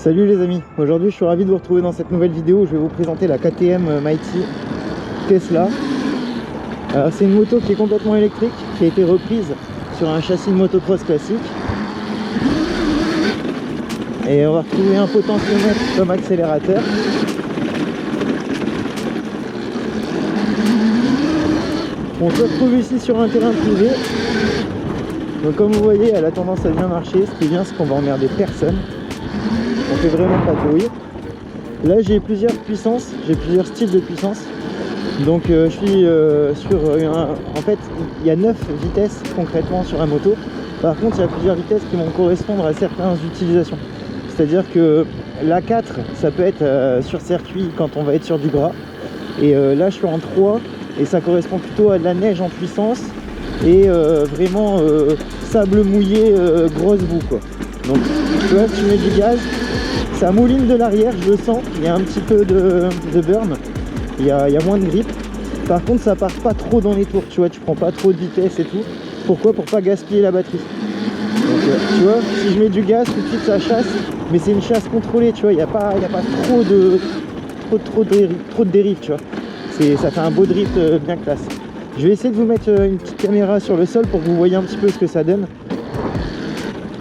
Salut les amis, aujourd'hui je suis ravi de vous retrouver dans cette nouvelle vidéo où je vais vous présenter la KTM Mighty Tesla. Alors c'est une moto qui est complètement électrique, qui a été reprise sur un châssis de motocross classique. Et on va retrouver un potentiomètre comme accélérateur. On se retrouve ici sur un terrain privé. Donc comme vous voyez, elle a tendance à bien marcher. Ce qui est bien, c'est qu'on va emmerder personne. On fait vraiment pas de bruit. Là j'ai plusieurs puissances, j'ai plusieurs styles de puissance. Donc je suis sur en fait il y a 9 vitesses concrètement sur la moto. Par contre il y a plusieurs vitesses qui vont correspondre à certaines utilisations. C'est-à-dire que la 4 ça peut être sur circuit quand on va être sur du gras. Et là je suis en 3 et ça correspond plutôt à de la neige en puissance. Et vraiment sable mouillé, grosse boue quoi. Donc tu vois, si tu mets du gaz, ça mouline de l'arrière, je le sens, il y a un petit peu de burn, il y a moins de grip. Par contre ça part pas trop dans les tours, tu vois, tu prends pas trop de vitesse et tout. Pourquoi? Pour pas gaspiller la batterie. Donc tu vois, si je mets du gaz, tout de suite ça chasse, mais c'est une chasse contrôlée, tu vois, il n'y a pas trop de dérive, tu vois. Ça fait un beau drift bien classe. Je vais essayer de vous mettre une petite caméra sur le sol pour que vous voyez un petit peu ce que ça donne.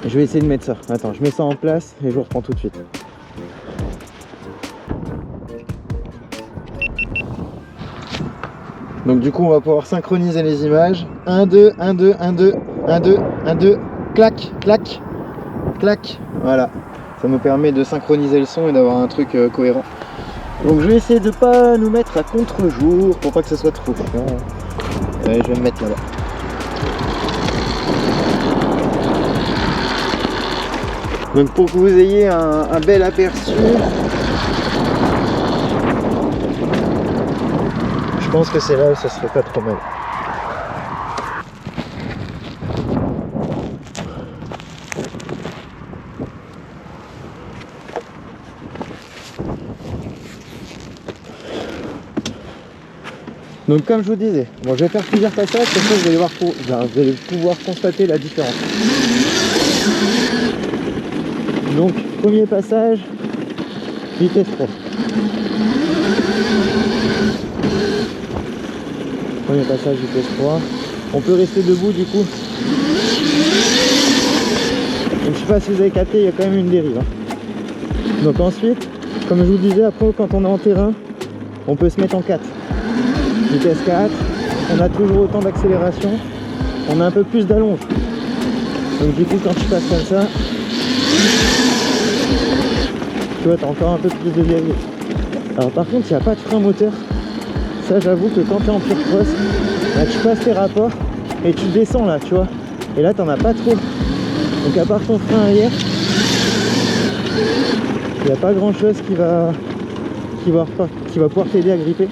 Je vais essayer de mettre ça. Attends, je mets ça en place et je vous reprends tout de suite. Donc du coup, on va pouvoir synchroniser les images. 1, 2, 1, 2, 1, 2, 1, 2, 1, 2, clac, clac, clac. Voilà. Ça nous permet de synchroniser le son et d'avoir un truc cohérent. Donc je vais essayer de pas nous mettre à contre-jour pour pas que ça soit trop chiant. Je vais me mettre là-bas. Donc pour que vous ayez un bel aperçu, je pense que c'est là où ça serait pas trop mal. Donc comme je vous disais, bon, je vais faire plusieurs passages, comme ça vous allez pouvoir constater la différence. Donc premier passage, vitesse 3. Premier passage, vitesse 3. On peut rester debout du coup. Donc, je sais pas si vous avez capté, il y a quand même une dérive. Donc ensuite, comme je vous disais, après quand on est en terrain, on peut se mettre en 4. Vitesse 4, on a toujours autant d'accélération, on a un peu plus d'allonge. Donc du coup quand tu passes comme ça, tu vois, tu as encore un peu plus de dérive. Alors par contre, il n'y a pas de frein moteur. Ça j'avoue que quand tu es en pure cross, là, tu passes tes rapports et tu descends là, tu vois. Et là, tu n'en as pas trop. Donc à part ton frein arrière, il n'y a pas grand chose qui va pouvoir t'aider à gripper.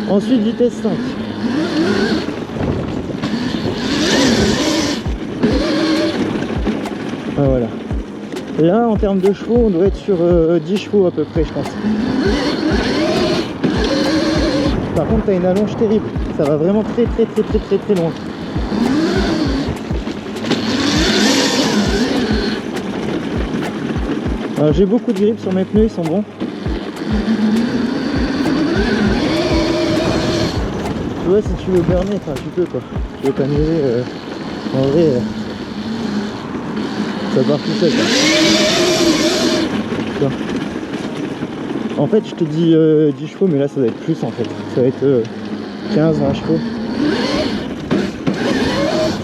Ensuite vitesse 5. Ah, voilà. Là en termes de chevaux on doit être sur 10 chevaux à peu près je pense. Par contre tu as une allonge terrible. Ça va vraiment très loin. Alors j'ai beaucoup de grip sur mes pneus, ils sont bons. Tu vois, si tu veux burner, enfin tu peux quoi. Tu veux t'amuser, en vrai, ça part tout seul. En fait, je te dis 10 chevaux, mais là ça va être plus en fait. Ça va être 15-20 chevaux.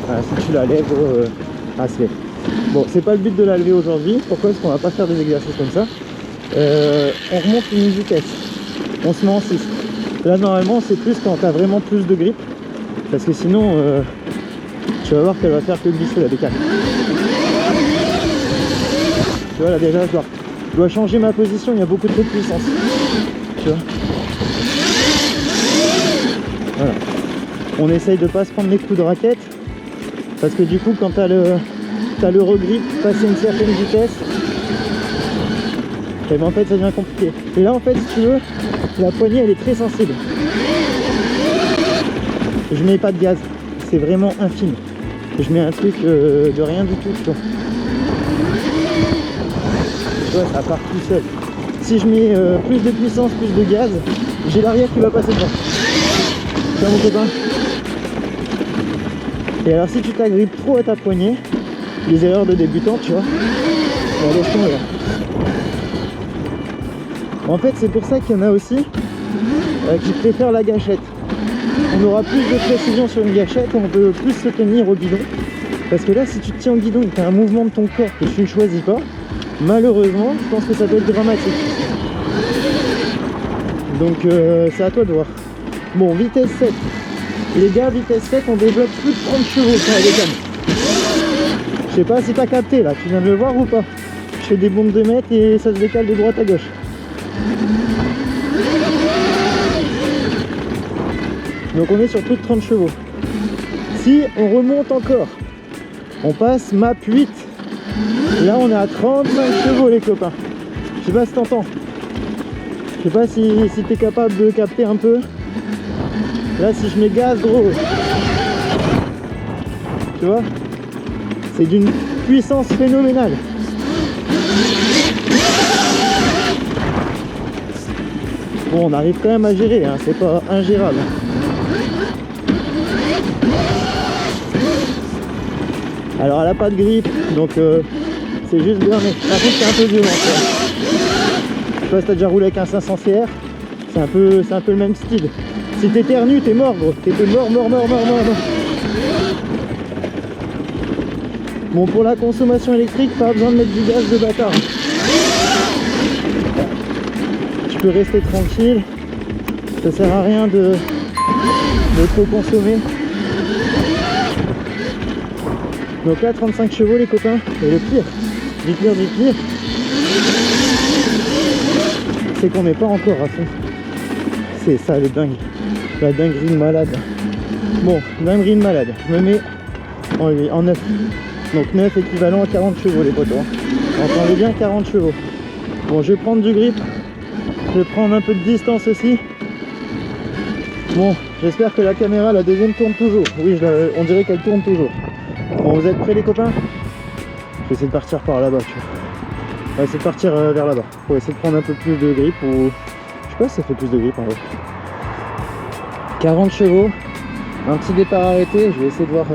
Voilà, si tu la lèves, elle se lève. Bon, c'est pas le but de la lever aujourd'hui. Pourquoi? Parce qu'on va pas faire des exercices comme ça. On remonte une vitesse. On se met en 6. Là normalement c'est plus quand tu as vraiment plus de grip, parce que sinon tu vas voir qu'elle va faire que glisser la bécane. Tu vois là déjà je dois changer ma position, il y a beaucoup trop de puissance. Tu vois. Voilà. On essaye de pas se prendre les coups de raquette, parce que du coup quand tu as le regrip passer une certaine vitesse, et ben en fait ça devient compliqué. Et là en fait si tu veux, la poignée elle est très sensible. Je mets pas de gaz, c'est vraiment infime. je mets un truc de rien du tout, tu vois. Tu vois, ça part tout seul. Si je mets plus de puissance, plus de gaz, j'ai l'arrière qui va passer devant. Tu vois mon copain? Et alors si tu t'agrippes trop à ta poignée, les erreurs de débutant, tu vois, bah, laisse tomber là. En fait, c'est pour ça qu'il y en a aussi qui préfèrent la gâchette. On aura plus de précision sur une gâchette, on peut plus se tenir au guidon. Parce que là, si tu te tiens au guidon et que tu as un mouvement de ton corps que tu ne choisis pas, malheureusement, je pense que ça peut être dramatique. Donc c'est à toi de voir. Bon, vitesse 7. Les gars, vitesse 7, on développe plus de 30 chevaux sur la décane. Je sais pas si tu as capté là, tu viens de le voir ou pas? Je fais des bonds de 2 mètres et ça se décale de droite à gauche. Donc on est sur plus de 30 chevaux. Si on remonte encore, on passe map 8. Là on est à 35 chevaux les copains. Je sais pas si t'entends. Je sais pas si tu es capable de capter un peu. Là si je mets gaz gros, tu vois, c'est d'une puissance phénoménale. Bon, on arrive quand même à gérer, hein, c'est pas ingérable. Alors elle a pas de grippe, donc c'est juste bien, mais par contre c'est un peu violent. Je sais pas si t'as déjà roulé avec un 500 CR, c'est un peu le même style. Si t'éternues, t'es mort gros, t'es mort. Bon, pour la consommation électrique, pas besoin de mettre du gaz de bâtard. Tu peux rester tranquille, ça sert à rien de trop consommer. Donc là 35 chevaux les copains, et le pire, du pire, c'est qu'on n'est pas encore à fond. C'est ça le dingue, la dinguerie de malade. Bon, dinguerie de malade, je me mets en 9. Donc 9 équivalent à 40 chevaux les potos. Entendez bien, 40 chevaux. Bon, je vais prendre du grip, je vais prendre un peu de distance aussi. Bon, j'espère que la caméra, la deuxième tourne toujours. Oui, on dirait qu'elle tourne toujours. Bon, vous êtes prêts les copains? Je vais essayer de partir par là-bas, tu vois. On va essayer de partir vers là-bas. Pour essayer de prendre un peu plus de grip ou... Je sais pas si ça fait plus de grip en vrai. 40 chevaux. Un petit départ arrêté, je vais essayer de voir.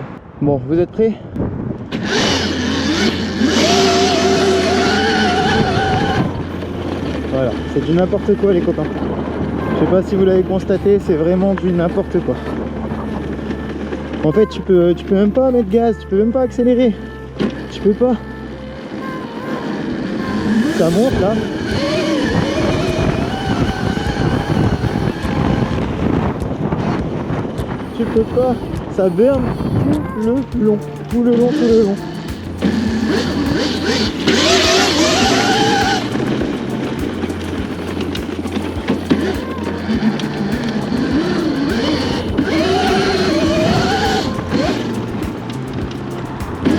Bon, vous êtes prêts? Voilà, c'est du n'importe quoi les copains. Je sais pas si vous l'avez constaté, c'est vraiment du n'importe quoi. En fait, tu peux même pas mettre gaz, tu peux même pas accélérer. Tu peux pas. Ça monte là. Tu peux pas. Ça burn tout le long.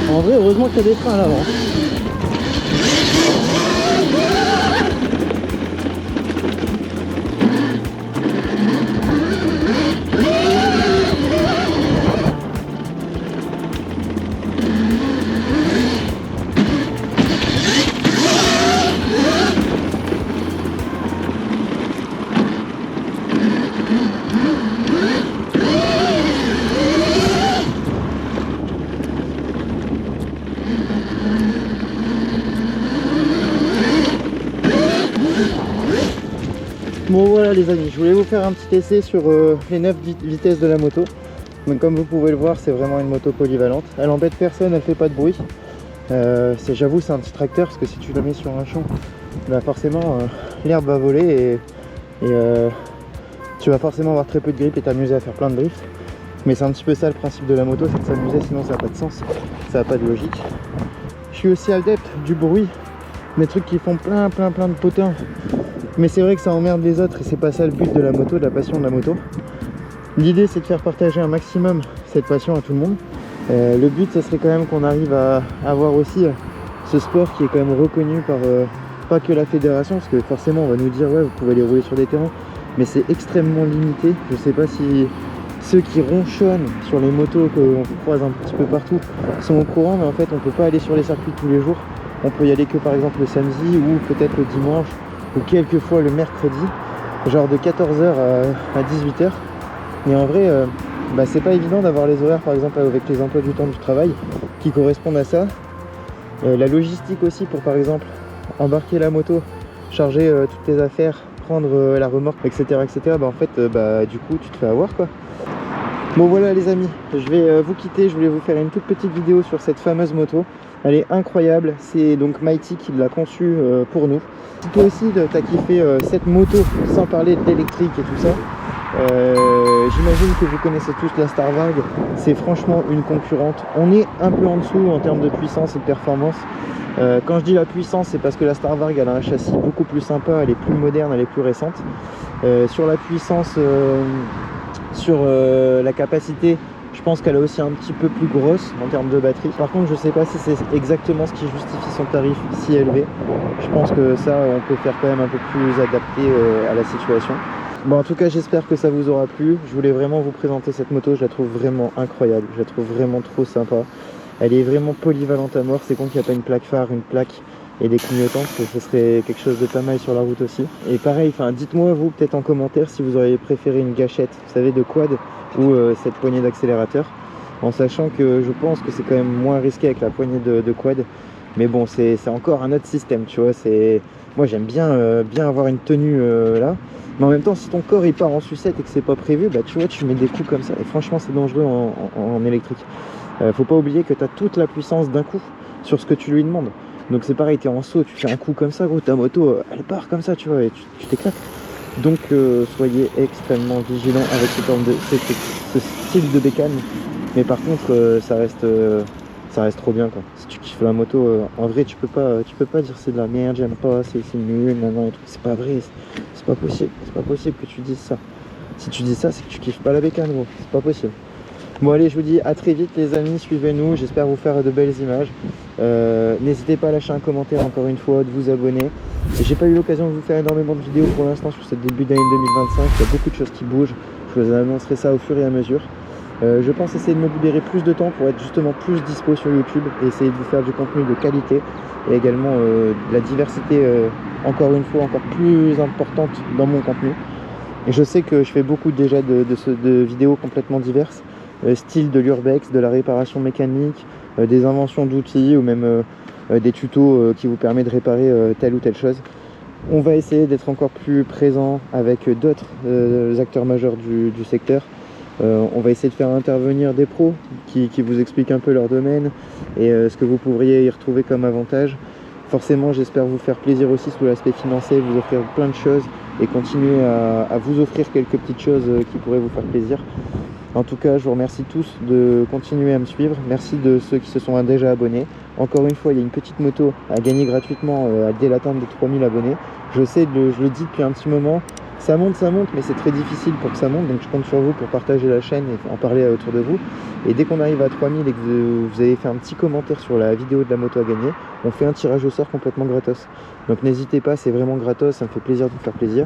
En vrai, heureusement qu'il y a des freins à l'avant. Bon voilà les amis, je voulais vous faire un petit essai sur les 9 vitesses de la moto. Donc comme vous pouvez le voir, c'est vraiment une moto polyvalente. Elle embête personne, elle fait pas de bruit. J'avoue c'est un petit tracteur parce que si tu la mets sur un champ, bah forcément l'herbe va voler et tu vas forcément avoir très peu de grippe et t'amuser à faire plein de drifts. Mais c'est un petit peu ça le principe de la moto, c'est de s'amuser, sinon ça n'a pas de sens, ça n'a pas de logique. Je suis aussi adepte du bruit, des trucs qui font plein de potins. Mais c'est vrai que ça emmerde les autres et c'est pas ça le but de la moto, de la passion de la moto. L'idée c'est de faire partager un maximum cette passion à tout le monde. Le but ça serait quand même qu'on arrive à avoir aussi ce sport qui est quand même reconnu par pas que la fédération, parce que forcément on va nous dire ouais vous pouvez aller rouler sur des terrains, mais c'est extrêmement limité. Je sais pas si ceux qui ronchonnent sur les motos qu'on croise un petit peu partout sont au courant, mais en fait on peut pas aller sur les circuits tous les jours. On peut y aller que par exemple le samedi ou peut-être le dimanche ou quelquefois le mercredi, genre de 14h à 18h. Et en vrai, c'est pas évident d'avoir les horaires par exemple avec les emplois du temps du travail qui correspondent à ça. La logistique aussi pour par exemple embarquer la moto, charger toutes tes affaires, prendre la remorque, etc. etc. En fait, du coup tu te fais avoir quoi. Bon voilà les amis, je vais vous quitter, je voulais vous faire une toute petite vidéo sur cette fameuse moto. Elle est incroyable, c'est donc Mighty qui l'a conçue pour nous. Si toi aussi t'as kiffé cette moto, sans parler de l'électrique et tout ça, j'imagine que vous connaissez tous la Starvarg, c'est franchement une concurrente. On est un peu en dessous en termes de puissance et de performance. Quand je dis la puissance, c'est parce que la Starvarg elle a un châssis beaucoup plus sympa, elle est plus moderne, elle est plus récente. Sur la puissance, sur la capacité, je pense qu'elle est aussi un petit peu plus grosse en termes de batterie. Par contre, je sais pas si c'est exactement ce qui justifie son tarif si élevé. Je pense que ça, on peut faire quand même un peu plus adapté à la situation. Bon, en tout cas, j'espère que ça vous aura plu. Je voulais vraiment vous présenter cette moto. Je la trouve vraiment incroyable. Je la trouve vraiment trop sympa. Elle est vraiment polyvalente à mort. C'est con qu'il n'y a pas une plaque phare, une plaque et des clignotants, parce que ce serait quelque chose de pas mal sur la route aussi. Et pareil, dites-moi vous peut-être en commentaire si vous auriez préféré une gâchette, vous savez, de quad ou cette poignée d'accélérateur, en sachant que je pense que c'est quand même moins risqué avec la poignée de quad. Mais bon, c'est encore un autre système, tu vois. Moi j'aime bien, bien avoir une tenue là. Mais en même temps, si ton corps il part en sucette et que c'est pas prévu, tu vois, tu mets des coups comme ça. Et franchement, c'est dangereux en électrique. Faut pas oublier que tu as toute la puissance d'un coup sur ce que tu lui demandes. Donc c'est pareil, tu es en saut, tu fais un coup comme ça, gros, ta moto, elle part comme ça, tu vois, et tu t'éclates. Donc soyez extrêmement vigilants avec ce style de bécane. Mais par contre, ça reste trop bien, quoi. Si tu kiffes la moto, en vrai, tu peux pas dire c'est de la merde, j'aime pas, c'est nul, non, et tout. C'est pas vrai, c'est pas possible que tu dises ça. Si tu dis ça, c'est que tu kiffes pas la bécane, gros, c'est pas possible. Bon allez, je vous dis à très vite les amis, suivez-nous, j'espère vous faire de belles images. N'hésitez pas à lâcher un commentaire encore une fois, de vous abonner. J'ai pas eu l'occasion de vous faire énormément de vidéos pour l'instant sur ce début d'année 2025, il y a beaucoup de choses qui bougent, je vous annoncerai ça au fur et à mesure. Je pense essayer de me libérer plus de temps pour être justement plus dispo sur YouTube et essayer de vous faire du contenu de qualité et également de la diversité encore une fois encore plus importante dans mon contenu. Et je sais que je fais beaucoup déjà de vidéos complètement diverses, style de l'urbex, de la réparation mécanique, des inventions d'outils ou même des tutos qui vous permettent de réparer telle ou telle chose. On va essayer d'être encore plus présent avec d'autres acteurs majeurs du secteur. On va essayer de faire intervenir des pros qui vous expliquent un peu leur domaine et ce que vous pourriez y retrouver comme avantage. Forcément, j'espère vous faire plaisir aussi sous l'aspect financier, vous offrir plein de choses et continuer à vous offrir quelques petites choses qui pourraient vous faire plaisir. En tout cas, je vous remercie tous de continuer à me suivre. Merci de ceux qui se sont déjà abonnés. Encore une fois, il y a une petite moto à gagner gratuitement dès l'atteinte de 3000 abonnés. Je sais, je le dis depuis un petit moment, ça monte, mais c'est très difficile pour que ça monte. Donc je compte sur vous pour partager la chaîne et en parler autour de vous. Et dès qu'on arrive à 3000 et que vous avez fait un petit commentaire sur la vidéo de la moto à gagner, on fait un tirage au sort complètement gratos. Donc n'hésitez pas, c'est vraiment gratos, ça me fait plaisir de vous faire plaisir.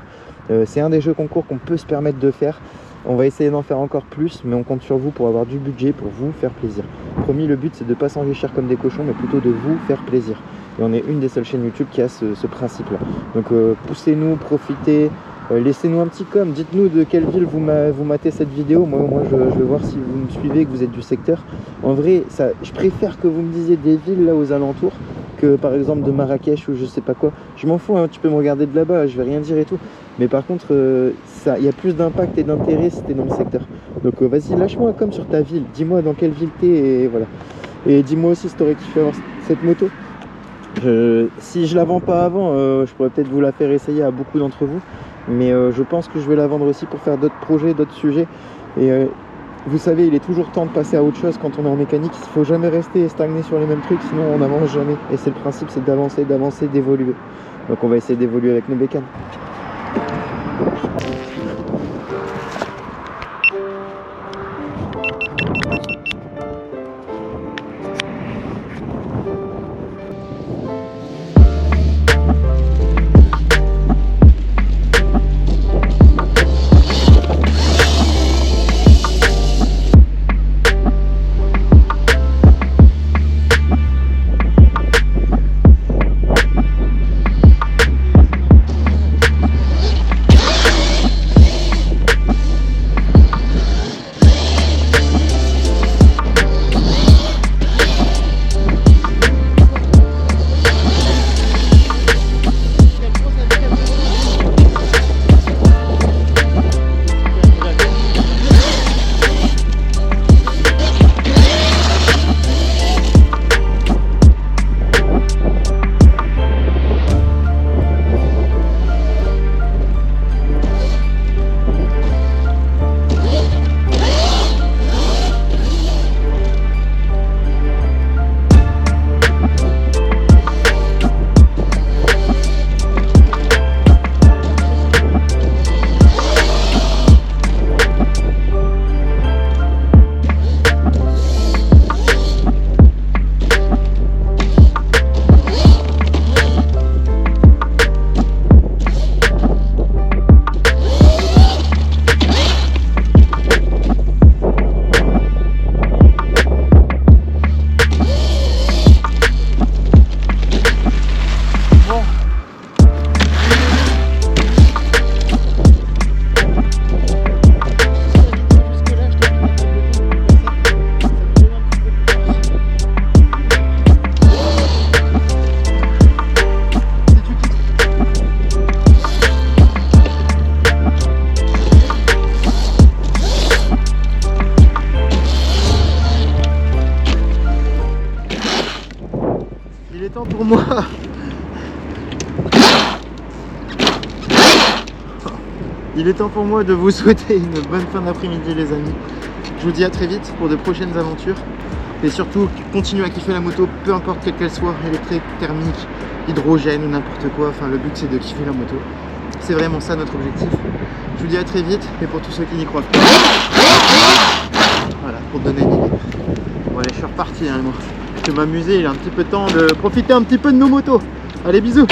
C'est un des jeux concours qu'on peut se permettre de faire. On va essayer d'en faire encore plus, mais on compte sur vous pour avoir du budget, pour vous faire plaisir. Promis, le but c'est de ne pas s'enrichir comme des cochons, mais plutôt de vous faire plaisir. Et on est une des seules chaînes YouTube qui a ce principe-là. Donc poussez-nous, profitez, laissez-nous un petit com, dites-nous de quelle ville vous matez cette vidéo. Moi je veux voir si vous me suivez, que vous êtes du secteur. En vrai, je préfère que vous me disiez des villes là aux alentours, que par exemple de Marrakech ou je sais pas quoi. Je m'en fous, hein, tu peux me regarder de là-bas, je vais rien dire et tout. Mais par contre, il y a plus d'impact et d'intérêt si t'es dans le secteur. Donc vas-y, lâche-moi comme sur ta ville. Dis-moi dans quelle ville t'es et voilà. Et dis-moi aussi si t'aurais kiffé avoir cette moto. Si je la vends pas avant, je pourrais peut-être vous la faire essayer à beaucoup d'entre vous. Mais je pense que je vais la vendre aussi pour faire d'autres projets, d'autres sujets. Et vous savez, il est toujours temps de passer à autre chose quand on est en mécanique. Il ne faut jamais rester stagné sur les mêmes trucs, sinon on n'avance jamais. Et c'est le principe, c'est d'avancer, d'évoluer. Donc on va essayer d'évoluer avec nos bécanes. Il est temps pour moi Il est temps pour moi de vous souhaiter une bonne fin d'après-midi les amis. Je vous dis à très vite pour de prochaines aventures. Et surtout, continuez à kiffer la moto, peu importe quelle qu'elle soit, électrique, thermique, hydrogène ou n'importe quoi. Enfin, le but c'est de kiffer la moto. C'est vraiment ça notre objectif. Je vous dis à très vite, et pour tous ceux qui n'y croient pas. Voilà, pour te donner une idée. Bon allez, je suis reparti hein, moi. Je vais m'amuser, il a un petit peu de temps de profiter un petit peu de nos motos. Allez, bisous.